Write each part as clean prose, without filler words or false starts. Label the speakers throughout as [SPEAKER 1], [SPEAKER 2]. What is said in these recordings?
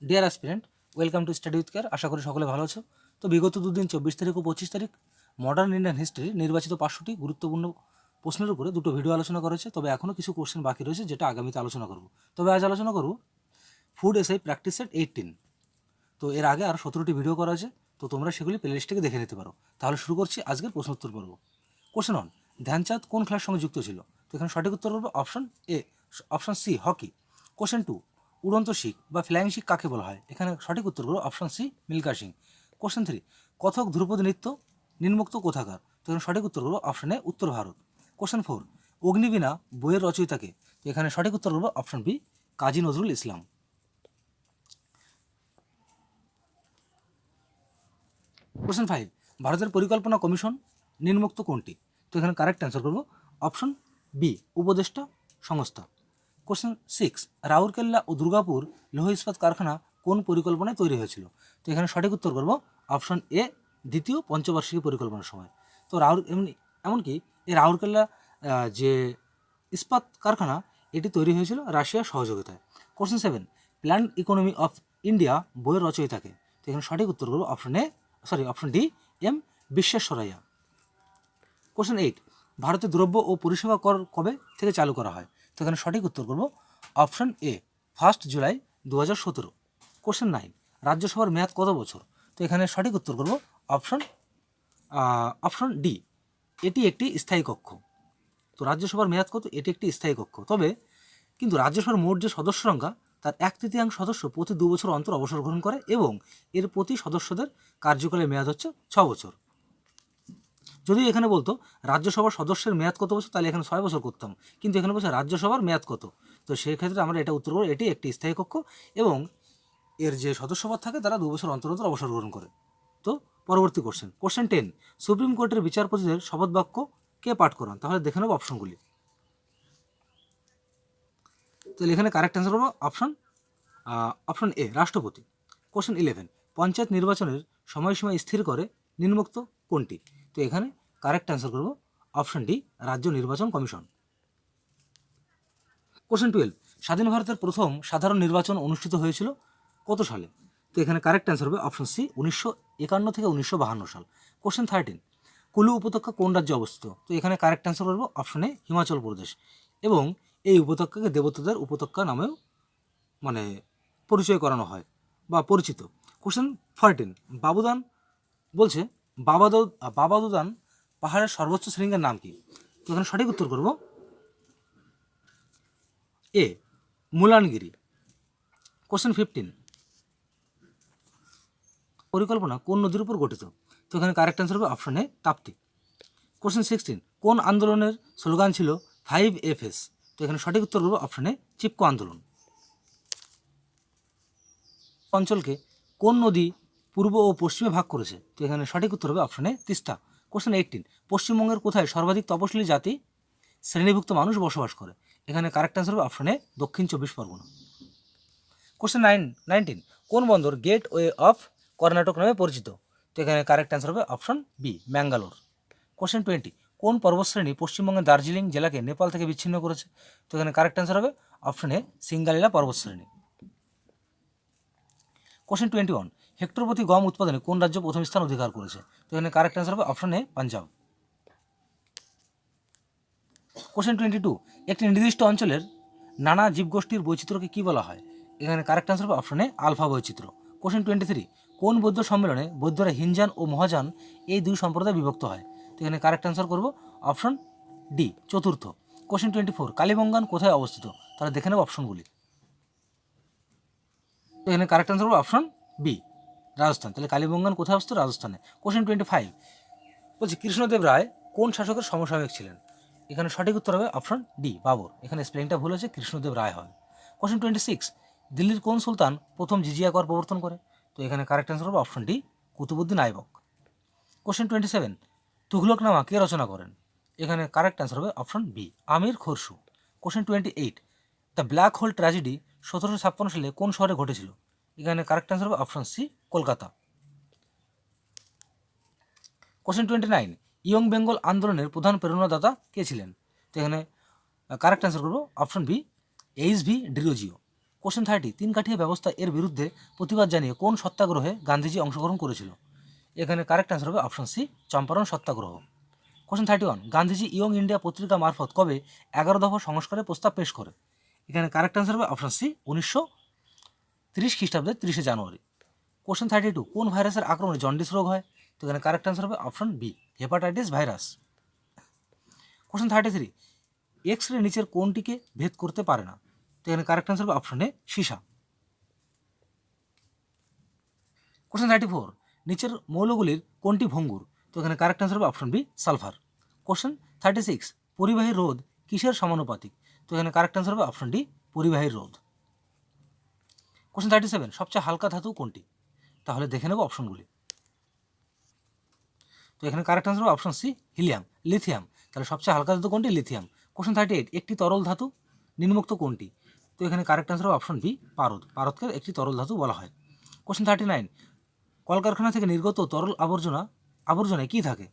[SPEAKER 1] Deer aspirant, welcome to study with care. আশা করি সকলে ভালো আছো। তো বিগত দুদিন 24 তারিখ ও 25 তারিখ মডার্ন ইন্ডিয়ান হিস্ট্রি নির্বাচিত 500টি গুরুত্বপূর্ণ প্রশ্নের উপরে দুটো ভিডিও আলোচনা করা হয়েছে। তবে এখনও কিছু কোশ্চেন বাকি রয়েছে, যেটা আগামীতে আলোচনা করব। তবে আজ আলোচনা করব ফুড এসআই প্র্যাকটিস সেট 18। তো এর আগে আর 17টি ভিডিও করা আছে, তো তোমরা সেগুলি প্লেলিস্ট থেকে দেখে নিতে পারো। তাহলে শুরু করছি আজকের প্রশ্নোত্তর পর্ব। কোশ্চেন 1, ধ্যানচাঁদ কোন খেলার সঙ্গে যুক্ত ছিল? তো এখানে সঠিক উত্তর হবে অপশন সি হকি। কোশ্চেন 2, উড়ন্ত শিখ বা ফ্লাইং শিখ কাকে বলা হয়? এখানে সঠিক উত্তর হলো অপশন সি মিল্কা সিং। কোশ্চেন 3, কথক ধ্রুপদী নৃত্য নিম্নোক্ত কোথাকার? তো এখানে সঠিক উত্তর হলো অপশন এ উত্তর ভারত। কোশ্চেন 4, অগ্নিবীণা বইয়ের রচয়িতাকে? তো এখানে সঠিক উত্তর হলো option B Kazi Nazrul Islam. Question 5, ভারতের পরিকল্পনা কমিশন নিম্নোক্ত কোনটি? তো এখানে কারেক্ট অ্যান্সার করবো অপশন বি উপদেষ্টা সংস্থা। কোশ্চেন 6, রাউরকেল্লা ও দুর্গাপুর লৌহ ইস্পাত কারখানা কোন পরিকল্পনায় তৈরি হয়েছিল? তো এখানে সঠিক উত্তর করবো অপশন এ দ্বিতীয় পঞ্চবার্ষিকী পরিকল্পনার সময়। তো এমনকি এই রাউরকেল্লা যে ইস্পাত কারখানা, এটি তৈরি হয়েছিল রাশিয়ার সহযোগিতায়। Question 7, planned economy of India বইয়ের রচয়িতাকে? তো এখানে সঠিক উত্তর করবো অপশন ডি এম বিশ্বেশ্বরাইয়া। কোশ্চেন 8, ভারতে দ্রব্য ও পরিষেবা কর কবে থেকে চালু করা হয়? তো এখানে সঠিক উত্তর করব অপশন এ 1 জুলাই 2017। কোশ্চেন 9, রাজ্যসভার মেয়াদ কত বছর? তো এখানে সঠিক উত্তর করব অপশন ডি, এটি একটি স্থায়ী কক্ষ। তো রাজ্যসভার মেয়াদ কত? এটি একটি স্থায়ী কক্ষ। তবে কিন্তু রাজ্যসভার মোট যে সদস্য সংখ্যা, তার 1/3 সদস্য প্রতি 2 বছর অন্তর অবসর গ্রহণ করে এবং এর প্রতি সদস্যদের কার্যকালের মেয়াদ হচ্ছে 6 বছর। যদি এখানে বলতো রাজ্যসভার সদস্যের মেয়াদ কত বছর, তাহলে এখানে 6 বছর করতাম, কিন্তু এখানে বলছে রাজ্যসভার মেয়াদ কত। তো সেক্ষেত্রে আমরা এটা উত্তর করব এটি একটি স্থায়ী কক্ষ এবং এর যে সদস্যপদ থাকে তারা 2 বছর অন্তর অন্তর অবসর গ্রহণ করে। তো পরবর্তী কোশ্চেন 10, সুপ্রিম কোর্টের বিচারপতিদের শপথ বাক্য কে পাঠ করান? তাহলে দেখে নেব অপশনগুলি। তাহলে এখানে কারেক্ট অ্যান্সার করবো অপশন এ রাষ্ট্রপতি। কোশ্চেন 11, পঞ্চায়েত নির্বাচনের সময়সীমা স্থির করে নিম্নোক্ত কোনটি? তো এখানে কারেক্ট অ্যান্সার করব অপশন ডি রাজ্য নির্বাচন কমিশন। কোশ্চেন 12, স্বাধীন ভারতের প্রথম সাধারণ নির্বাচন অনুষ্ঠিত হয়েছিল কত সালে? তো এখানে কারেক্ট অ্যান্সার হবে অপশন সি 1951 থেকে 1952 সাল। কোশ্চেন 13, কুলু উপত্যকা কোন রাজ্যে অবস্থিত? তো এখানে কারেক্ট অ্যান্সার করব অপশন এ হিমাচল প্রদেশ এবং এই উপত্যকাকে দেবতাদের উপত্যকা নামেও পরিচয় করানো হয় বা পরিচিত। কোশ্চেন 14, বাবুদান বলছে বাবাদুদান পাহাড়ের সর্বোচ্চ শৃঙ্গের নাম কি? তো এখানে সঠিক উত্তর করব এ মুলানগিরি। কোশ্চেন 15, পরিকল্পনা কোন নদীর উপর গঠিত? তো এখানে কারেক্ট অ্যান্সার হবে অপশন এ তাপ্তি। কোশ্চেন 16, কোন আন্দোলনের স্লোগান ছিল 5FS? তো এখানে সঠিক উত্তর করব অপশন এ চিপকো আন্দোলন। অঞ্চলকে কোন নদী পূর্ব ও পশ্চিমে ভাগ করেছে? তো এখানে সঠিক উত্তর হবে অপশন এ তিস্তা। কোশ্চেন 18, পশ্চিমবঙ্গের কোথায় সর্বাধিক তপশিলি জাতি শ্রেণীভুক্ত মানুষ বসবাস করে? এখানে কারেক্ট অ্যান্সার হবে অপশন এ দক্ষিণ 24 পরগনা। কোশ্চেন 19, কোন বন্দর গেট ওয়ে অফ কর্ণাটক নামে পরিচিত? তো এখানে কারেক্ট অ্যান্সার হবে অপশন বি ম্যাঙ্গালোর। কোশ্চেন 20, কোন পর্বতশ্রেণী পশ্চিমবঙ্গের দার্জিলিং জেলাকে নেপাল থেকে বিচ্ছিন্ন করেছে? তো এখানে কারেক্ট অ্যান্সার হবে অপশন এ সিঙ্গালীলা পর্বতশ্রেণী। কোশ্চেন 21, হেক্টর প্রতি গম উৎপাদনে কোন রাজ্য প্রথম স্থান অধিকার করেছে? তো এখানে কারেক্ট অ্যান্সার হবে অপশন এ পাঞ্জাব। কোশ্চেন 22, একটি নির্দিষ্ট অঞ্চলের নানা জীবগোষ্ঠীর বৈচিত্র্যকে কী বলা হয়? এখানে কারেক্ট অ্যান্সার হবে অপশন এ আলফা বৈচিত্র্য। কোশ্চেন 23, কোন বৌদ্ধ সম্মেলনে বৌদ্ধরা হিনজান ও মহাযান এই দুই সম্প্রদায় বিভক্ত হয়? তো এখানে কারেক্ট অ্যান্সার করব অপশন ডি চতুর্থ। কোশ্চেন 24, কালীবঙ্গান কোথায় অবস্থিত? তাহলে দেখে নেব অপশনগুলি। তো এখানে কারেক্ট অ্যান্সার হবে অপশন বি রাজস্থান। তাহলে কালীবঙ্গান কোথায় অবস্থিত? রাজস্থানে। কোশ্চেন 25, বলছি কৃষ্ণদেব রায় কোন শাসকের সমসাময়িক ছিলেন? এখানে সঠিক উত্তর হবে অপশন ডি বাবর। এখানে স্পেলিংটা ভুল হয়েছে, কৃষ্ণদেব রায় হয়। কোশ্চেন 26, দিল্লির কোন সুলতান প্রথম জিজিয়া কর প্রবর্তন করে? তো এখানে কারেক্ট অ্যান্সার হবে option D Qutubuddin Aibak. Question 27, Tughlaqnama কে রচনা করেন? এখানে কারেক্ট অ্যান্সার হবে option B Amir Khusrau. Question 28, the black hole tragedy 1756 সালে কোন শহরে ঘটেছিল? এখানে কারেক্ট অ্যান্সার হবে option C Kolkata. Question 29, young Bengal আন্দোলনের প্রধান প্রেরণাদাতা কে ছিলেন? তো এখানে কারেক্ট অ্যান্সার করবো option B H V Derozio. Question 30, 3 কাঠিয়া ব্যবস্থা এর বিরুদ্ধে প্রতিবাদ জানিয়ে কোন সত্যাগ্রহে গান্ধীজি অংশগ্রহণ করেছিল? এখানে কারেক্ট অ্যান্সার হবে অপশন সি, চম্পারণ সত্যাগ্রহ। কোশ্চেন 31, গান্ধীজি ইয়ং ইন্ডিয়া পত্রিকা মারফত কবে 11 দফা সংস্কারের প্রস্তাব পেশ করে? এখানে কারেক্ট অ্যান্সার হবে অপশন সি, 1930 খ্রিস্টাব্দের 30শে জানুয়ারি। কোশ্চেন 32, কোন ভাইরাসের আক্রমণে জন্ডিস রোগ হয়? তো এখানে কারেক্ট অ্যান্সার হবে option B, hepatitis virus. Question 33, X ray নিচের কোনটিকে ভেদ করতে পারে না? তো এখানে কারেক্ট অ্যান্সার হবে অপশন এ, সীসা। কোশ্চেন 34, নিচের মৌলগুলির কোনটি ভঙ্গুর? তো এখানে কারেক্ট অ্যান্সার হবে অপশন বি, সালফার। কোশ্চেন 36, পরিবাহী রোধ কিসের সমানুপাতিক? তো এখানে কারেক্ট অ্যান্সার হবে অপশন ডি, পরিবাহী রোধ। কোশ্চেন 37, সবচেয়ে হালকা ধাতু কোনটি? তাহলে দেখে নেব অপশনগুলি। তো এখানে কারেক্ট অ্যান্সার হবে অপশন সি, হিলিয়াম, লিথিয়াম। তাহলে সবচেয়ে হালকা ধাতু কোনটি? লিথিয়াম। কোশ্চেন 38, একটি তরল ধাতু নিম্নোক্ত কোনটি? তো এখানে কারেক্ট অ্যান্সার হবে অপশন বি, পারদ। পারদকে একটি তরল ধাতু বলা হয়। কোশ্চেন 39, কলকারখানা থেকে নির্গত তরল আবর্জনায় কী থাকে?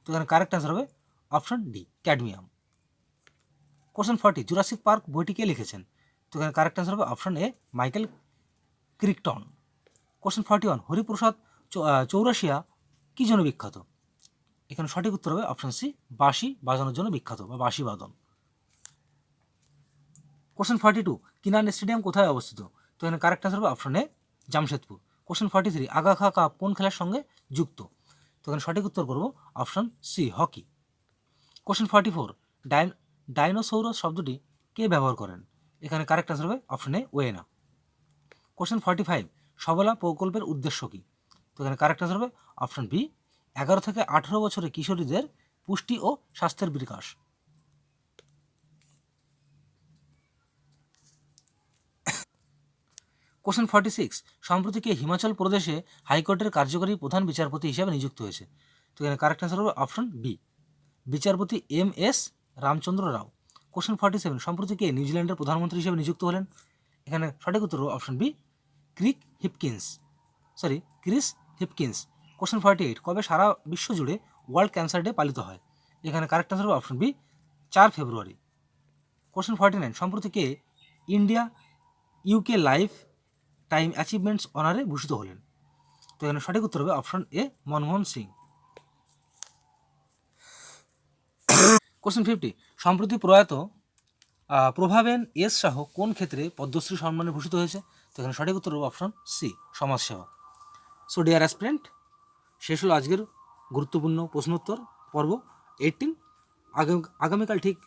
[SPEAKER 1] তো এখানে কারেক্ট অ্যান্সার হবে option D, cadmium. Question 40, Jurassic Park বইটি কে লিখেছেন? তো এখানে কারেক্ট অ্যান্সার হবে option A, Michael Crichton. Question 41, Hariprasad Chaurasia কী জন্য বিখ্যাত? এখানে সঠিক উত্তর হবে অপশন সি, বাঁশি বাজানোর জন্য বিখ্যাত বা বাঁশি বাদন। কোশ্চেন 42, কিনান স্টেডিয়াম কোথায় অবস্থিত? তো এখানে কারেক্ট অ্যান্সার হবে অপশন এ, জামশেদপুর। কোশ্চেন 43, আগা খা কাপ কোন খেলার সঙ্গে যুক্ত? তো এখানে সঠিক উত্তর করব অপশন সি, হকি। কোশ্চেন 44, ডাইনোসৌরাস শব্দটি কে ব্যবহার করেন? এখানে কারেক্ট অ্যান্সার হবে অপশন এ, ওয়েনা। কোশ্চেন 45, সবলা প্রকল্পের উদ্দেশ্য কী? তো এখানে কারেক্ট অ্যান্সার হবে অপশন বি, 11 থেকে 18 বছরের কিশোরীদের পুষ্টি ও স্বাস্থ্যের বিকাশ। কোশ্চেন 46, সম্প্রতি কে হিমাচল প্রদেশে হাইকোর্টের কার্যকরী প্রধান বিচারপতি হিসেবে নিযুক্ত হয়েছে? তো এখানে কারেক্ট অ্যান্সার হবে অপশন বি, বিচারপতি এম এস রামচন্দ্র রাও। কোশ্চেন 47, সম্প্রতি কে নিউজিল্যান্ডের প্রধানমন্ত্রী হিসেবে নিযুক্ত হলেন? এখানে সঠিক উত্তর হবে option B, Chris Hipkins. Question 48, কবে সারা বিশ্ব জুড়ে ওয়ার্ল্ড ক্যান্সার ডে পালিত হয়? এখানে কারেক্ট অ্যান্সার হবে অপশন বি, 4 ফেব্রুয়ারি। কোশ্চেন 49, সম্প্রতি কে India UK life time achievements অনারে ভূষিত হলেন? তো এখানে সঠিক উত্তর হবে option A, Manmohan Singh. Question 50, সম্প্রতি প্রয়াত প্রভাবেন এস শাহ কোন ক্ষেত্রে পদ্মশ্রী সম্মানে ভূষিত হয়েছে? তো এখানে সঠিক উত্তর হবে অপশন সি, সমাজসেবা। সো ডিয়ার অ্যাসপিরেন্ট, শেষ হলো আজকের গুরুত্বপূর্ণ প্রশ্নোত্তর পর্ব 18। আগামীকাল ঠিক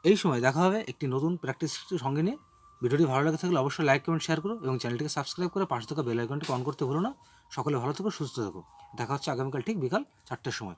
[SPEAKER 1] এই সময় দেখা হবে একটি নতুন প্র্যাকটিস সঙ্গে নিয়ে। ভিডিওটি ভালো লাগে থাকলে অবশ্যই লাইক, কমেন্ট, শেয়ার করো এবং চ্যানেলটিকে সাবস্ক্রাইব করে পাশে থাকা বেল আইকনটি অন করতে ভুলো না। সকলে ভালো থেকো, সুস্থ থেকো। দেখা হচ্ছে আগামীকাল ঠিক বিকাল 4টের সময়।